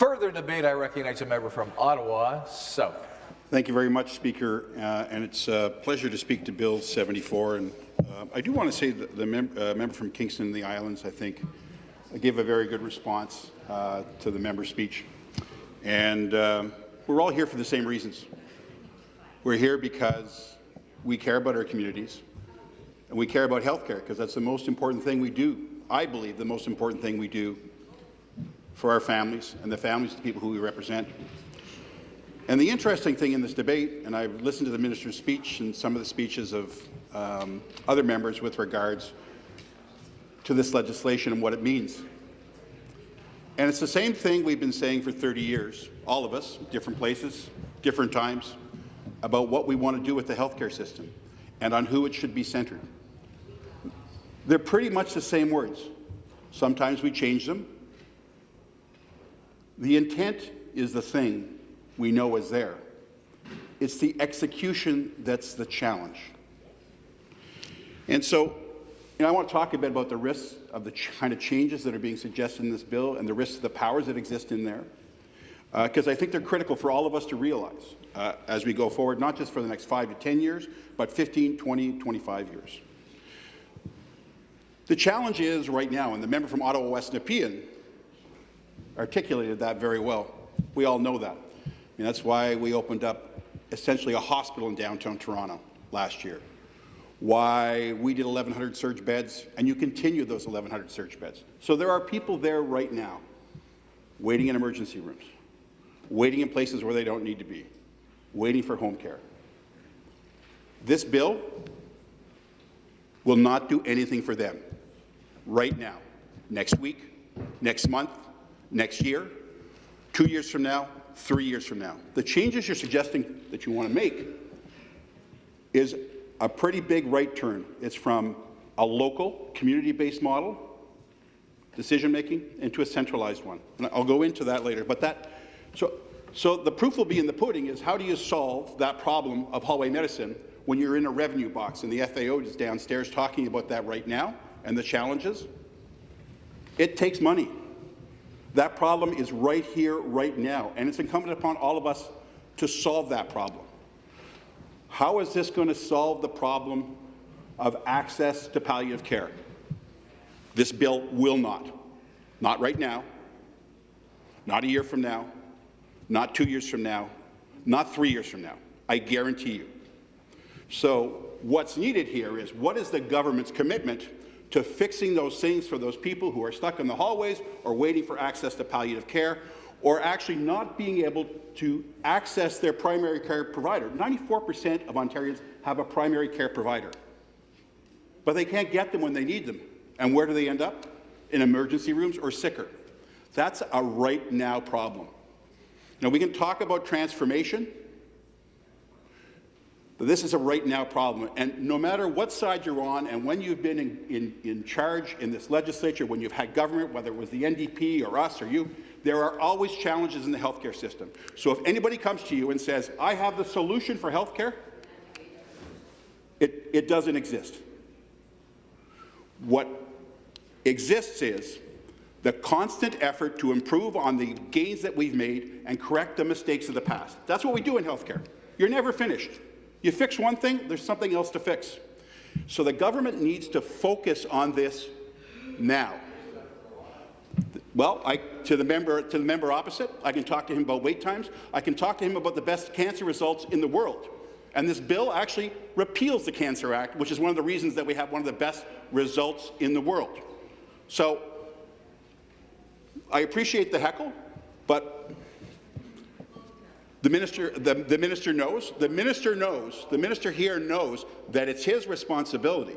Further debate, I recognize a member from Ottawa South. Thank you very much, Speaker, and it's a pleasure to speak to Bill 74. And I do want to say that the member from Kingston and the Islands, I think, gave a very good response to the member's speech. And we're all here for the same reasons. We're here because we care about our communities, and we care about health care, because that's the most important thing we do. I believe the most important thing we do for our families and the families of the people who we represent. And the interesting thing in this debate, and I've listened to the minister's speech and some of the speeches of other members with regards to this legislation and what it means. And it's the same thing we've been saying for 30 years, all of us, different places, different times, about what we want to do with the healthcare system and on who it should be centred. They're pretty much the same words. Sometimes we change them. The intent is the thing we know is there. It's the execution that's the challenge. And so, I want to talk a bit about the risks of the kind of changes that are being suggested in this bill and the risks of the powers that exist in there, because I think they're critical for all of us to realize as we go forward, not just for the next 5 to 10 years, but 15, 20, 25 years. The challenge is right now, and the member from Ottawa West Nepean articulated that very well. We all know that. And that's why we opened up essentially a hospital in downtown Toronto last year. Why we did 1,100 surge beds, and you continue those 1,100 surge beds. So there are people there right now waiting in emergency rooms, waiting in places where they don't need to be, waiting for home care. This bill will not do anything for them right now, next week, next month, next year, 2 years from now, 3 years from now. The changes you're suggesting that you want to make is a pretty big right turn. It's from a local, community-based model, decision-making, into a centralized one. And I'll go into that later. But so the proof will be in the pudding is how do you solve that problem of hallway medicine when you're in a revenue box, and the FAO is downstairs talking about that right now and the challenges? It takes money. That problem is right here, right now, and it's incumbent upon all of us to solve that problem. How is this going to solve the problem of access to palliative care? This bill will not. Not right now, not a year from now, not 2 years from now, not 3 years from now. I guarantee you. So what's needed here is what is the government's commitment to fixing those things for those people who are stuck in the hallways or waiting for access to palliative care, or actually not being able to access their primary care provider. 94% of Ontarians have a primary care provider, but they can't get them when they need them. And where do they end up? In emergency rooms or sicker. That's a right now problem. Now, we can talk about transformation, but this is a right now problem. And no matter what side you're on and when you've been in charge in this legislature, when you've had government, whether it was the NDP or us or you, there are always challenges in the healthcare system. So if anybody comes to you and says, I have the solution for healthcare, it doesn't exist. What exists is the constant effort to improve on the gains that we've made and correct the mistakes of the past. That's what we do in healthcare. You're never finished. You fix one thing, there's something else to fix. So the government needs to focus on this now. Well, to the member opposite, I can talk to him about wait times. I can talk to him about the best cancer results in the world. And this bill actually repeals the Cancer Act, which is one of the reasons that we have one of the best results in the world. So I appreciate the heckle, but the minister knows. The minister here knows that it's his responsibility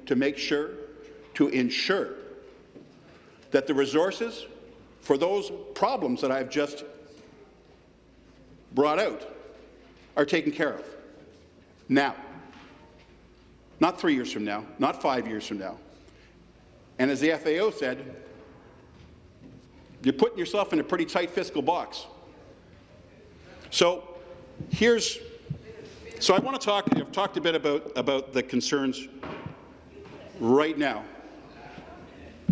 to make sure, to ensure that the resources for those problems that I've just brought out are taken care of now, not 3 years from now, not 5 years from now. And as the FAO said, you're putting yourself in a pretty tight fiscal box. So I want to talk. I've talked a bit about the concerns right now.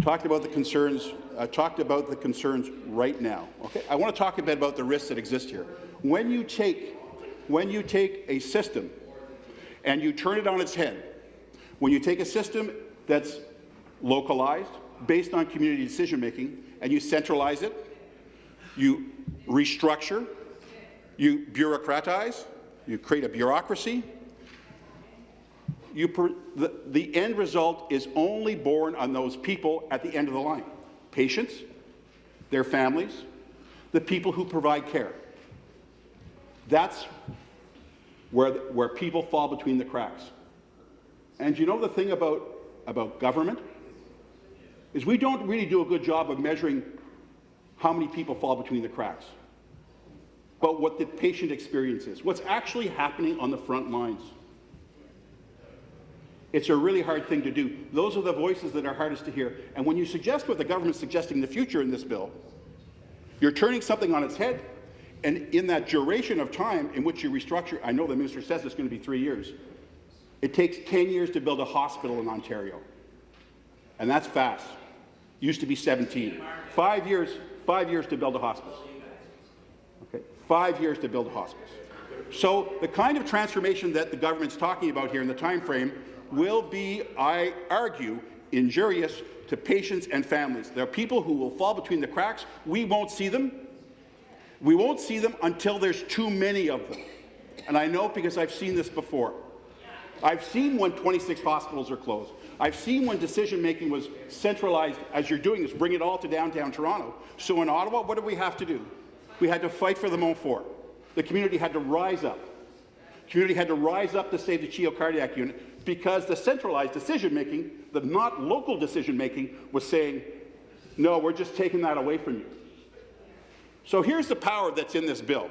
talked about the concerns right now. Okay, I want to talk a bit about the risks that exist here. When you take a system and you turn it on its head, when you take a system that's localized, based on community decision-making, and you centralize it, you restructure, you bureaucratize, you create a bureaucracy, the end result is only borne on those people at the end of the line. Patients, their families, the people who provide care. That's where people fall between the cracks. And you know the thing about government is we don't really do a good job of measuring how many people fall between the cracks, but what the patient experience is, what's actually happening on the front lines. It's a really hard thing to do. Those are the voices that are hardest to hear. And when you suggest what the government's suggesting in the future in this bill, you're turning something on its head, and in that duration of time in which you restructure, I know the minister says it's going to be 3 years, it takes 10 years to build a hospital in Ontario. And that's fast. Used to be 17. 5 years to build a hospice. Okay, 5 years to build a hospice. So the kind of transformation that the government's talking about here in the time frame will be, I argue, injurious to patients and families. There are people who will fall between the cracks. We won't see them. We won't see them until there's too many of them. And I know because I've seen this before. I've seen when 26 hospitals are closed. I've seen when decision-making was centralized, as you're doing this, bring it all to downtown Toronto. So in Ottawa, what did we have to do? We had to fight for the Montfort. The community had to rise up. The community had to rise up to save the CHEO cardiac unit because the centralized decision-making, the not local decision-making, was saying, no, we're just taking that away from you. So here's the power that's in this bill.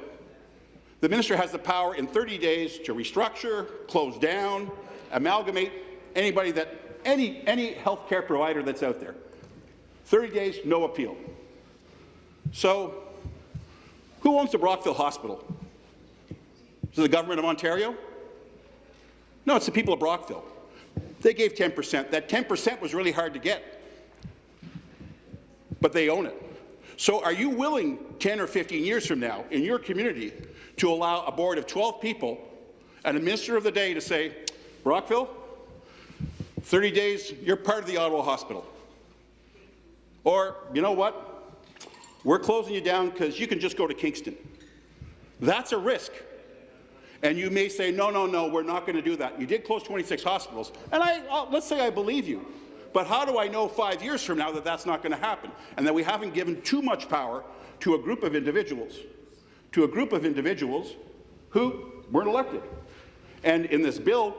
The minister has the power in 30 days to restructure, close down, amalgamate any health care provider that's out there. 30 days, no appeal. So who owns the Brockville Hospital? Is it the government of Ontario? No, it's the people of Brockville. They gave 10%. That 10% was really hard to get, but they own it. So are you willing 10 or 15 years from now in your community to allow a board of 12 people and a minister of the day to say, Brockville, 30 days, you're part of the Ottawa Hospital? Or, you know what, we're closing you down because you can just go to Kingston. That's a risk. And you may say, no, no, no, we're not going to do that. You did close 26 hospitals. And let's say I believe you. But how do I know 5 years from now that that's not going to happen and that we haven't given too much power to a group of individuals, who weren't elected? And in this bill,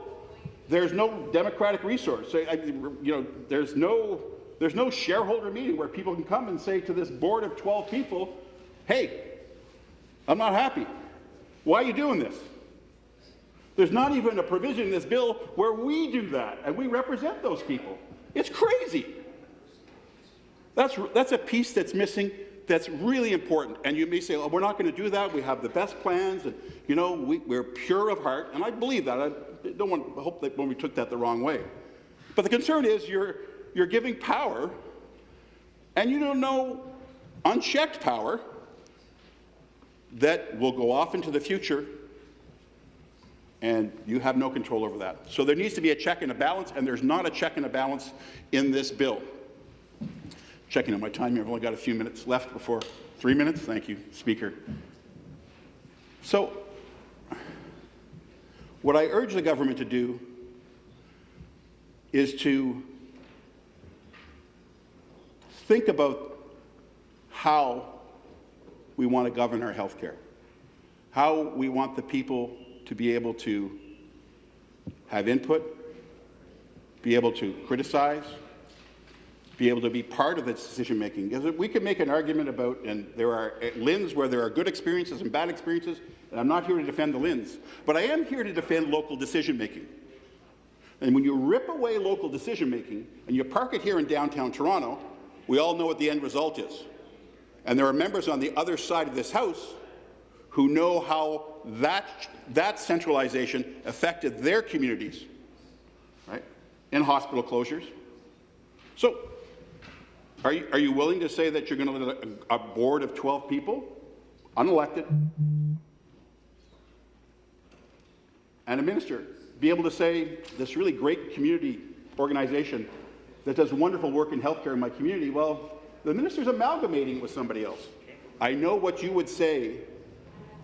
there's no democratic resource. There's no shareholder meeting where people can come and say to this board of 12 people, hey, I'm not happy. Why are you doing this? There's not even a provision in this bill where we do that, and we represent those people. It's crazy. That's a piece that's missing that's really important. And you may say, oh, we're not going to do that. We have the best plans, and we're pure of heart. And I believe that. I hope that when we took that the wrong way. But the concern is you're giving power, and you don't know unchecked power that will go off into the future, and you have no control over that. So there needs to be a check and a balance, and there's not a check and a balance in this bill. Checking on my time here, I've only got a few minutes left before 3 minutes. Thank you, Speaker. So what I urge the government to do is to think about how we want to govern our health care, how we want the people to be able to have input, be able to criticize, be able to be part of the decision-making. Because we can make an argument about, and there are LHINs where there are good experiences and bad experiences, and I'm not here to defend the LHINs, but I am here to defend local decision-making. And when you rip away local decision-making and you park it here in downtown Toronto, we all know what the end result is. And there are members on the other side of this House who know how that centralization affected their communities, right, in hospital closures. So Are you willing to say that you're going to let a board of 12 people, unelected, and a minister be able to say this really great community organization that does wonderful work in healthcare in my community, well, the minister's amalgamating with somebody else? I know what you would say.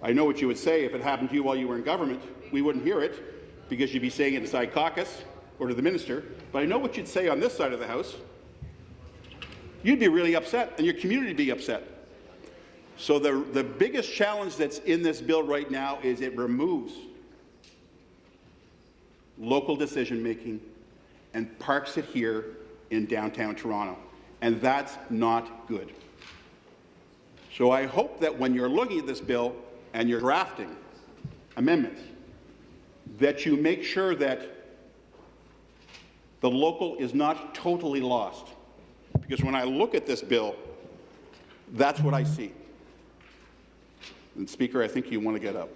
I know what you would say if it happened to you while you were in government. We wouldn't hear it because you'd be saying it inside caucus or to the minister. But I know what you'd say on this side of the House. You'd be really upset, and your community would be upset. So the biggest challenge that's in this bill right now is it removes local decision-making and parks it here in downtown Toronto. And that's not good. So I hope that when you're looking at this bill and you're drafting amendments, that you make sure that the local is not totally lost. Because when I look at this bill, that's what I see. And Speaker, I think you want to get up.